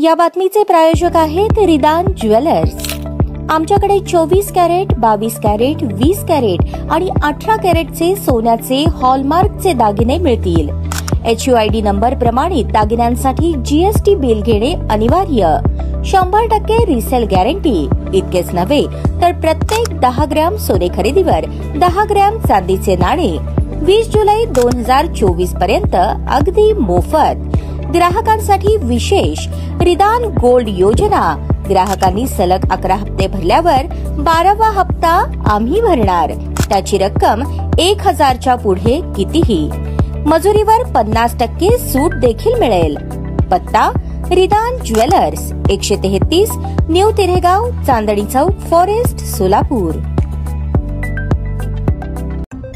या बातमीचे प्रायोजक आहेत रिदान ज्वेलर्स। आमच्याकडे 24 कॅरेट, 22 कॅरेट, 20 कॅरेट आणि 18 कॅरेटचे सोन्याचे हॉलमार्कचे दागिने मिळतील। HUID नंबर प्रमाणित दागिन्यांसाठी GST बिल घेणे अनिवार्य। 100% रिसेल गॅरंटी। इतकेच नव्हे तर प्रत्येक 10 ग्रॅम सोने खरेदीवर 10 ग्रॅम चांदीचे नाणे 20 जुलै 2024 पर्यंत अगदी मोफत। ग्राहकांसाठी विशेष रिदान गोल्ड योजना। ग्राहकांनी सलग 11 हप्ते भरल्यावर 12वा हप्ता आम्ही भरणार। त्याची रक्कम 1000च्या पुढे कितीही। मजुरीवर 50% सूट देखील मिळेल। पत्ता रिदान jewellers, 133 new तिरेगाव, Chandni Chowk, forest, Solapur.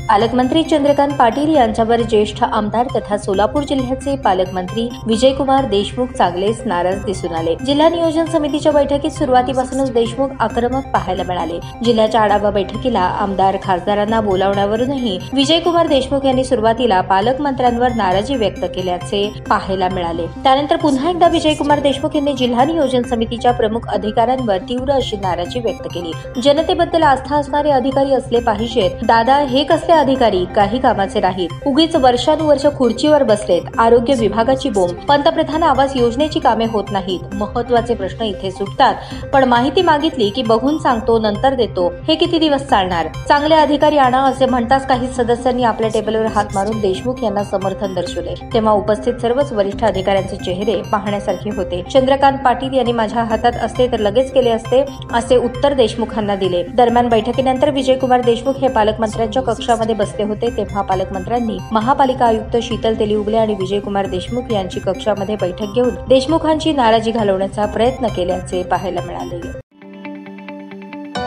पालकमंत्री चंद्रकांत पाटील यांच्यावर ज्येष्ठ आमदार तथा सोलापूर जिल्ह्याचे पालकमंत्री विजयकुमार देशमुख चांगलेच नाराज दिसून आले। जिल्हा नियोजन समितीच्या बैठकीत सुरुवातीपासूनच देशमुख आक्रमक पाहायला मिळाले। जिल्ह्याच्या आढावा बैठकीला आमदार खासदारांना बोलावण्यावरूनही विजयकुमार देशमुख यांनी सुरुवातीला पालकमंत्र्यांवर नाराजी व्यक्त केल्याचे पाहायला मिळाले। त्यानंतर पुन्हा एकदा विजयकुमार देशमुख यांनी जिल्हा नियोजन समितीच्या प्रमुख अधिकाऱ्यांवर तीव्र अशी नाराजी व्यक्त केली। जनतेबद्दल आस्था असणारे अधिकारी असले पाहिजेत। दादा हे कसले अधिकारी काही कामाचे नाहीत, उगीच वर्षानुवर्ष खुर्चीवर बसलेत। आरोग्य विभागाची बोंब, पंतप्रधान आवास योजनेची कामे होत नाहीत। महत्त्वाचे प्रश्न इथे सुटतात, पण माहिती मागितली की बघून सांगतो नंतर देतो, हे किती दिवस चालणार? चांगले अधिकारी आणा असे म्हणताच काही सदस्यांनी आपल्या टेबलवर हात मारून देशमुख यांना समर्थन दर्शवले। तेव्हा उपस्थित सर्वच वरिष्ठ अधिकाऱ्यांचे चेहरे पाहण्यासारखे होते। चंद्रकांत पाटील यांनी माझ्या हातात असते तर लगेच केले असते असे उत्तर देशमुखांना दिले। दरम्यान बैठकीनंतर विजयकुमार देशमुख हे पालकमंत्र्यांच्या कक्षामध्ये बसले होते, तेव्हा पालकमंत्र्यांनी महापालिका आयुक्त शीतल तेलीउगले आणि विजयकुमार देशमुख यांची कक्षामध्ये बैठक घेऊन देशमुखांची नाराजी घालवण्याचा प्रयत्न केल्याचे पाहायला मिळाले।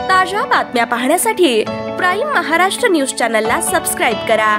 ताज्या बातम्या पाहण्यासाठी प्राईम महाराष्ट्र न्यूज चॅनलला सबस्क्राईब करा।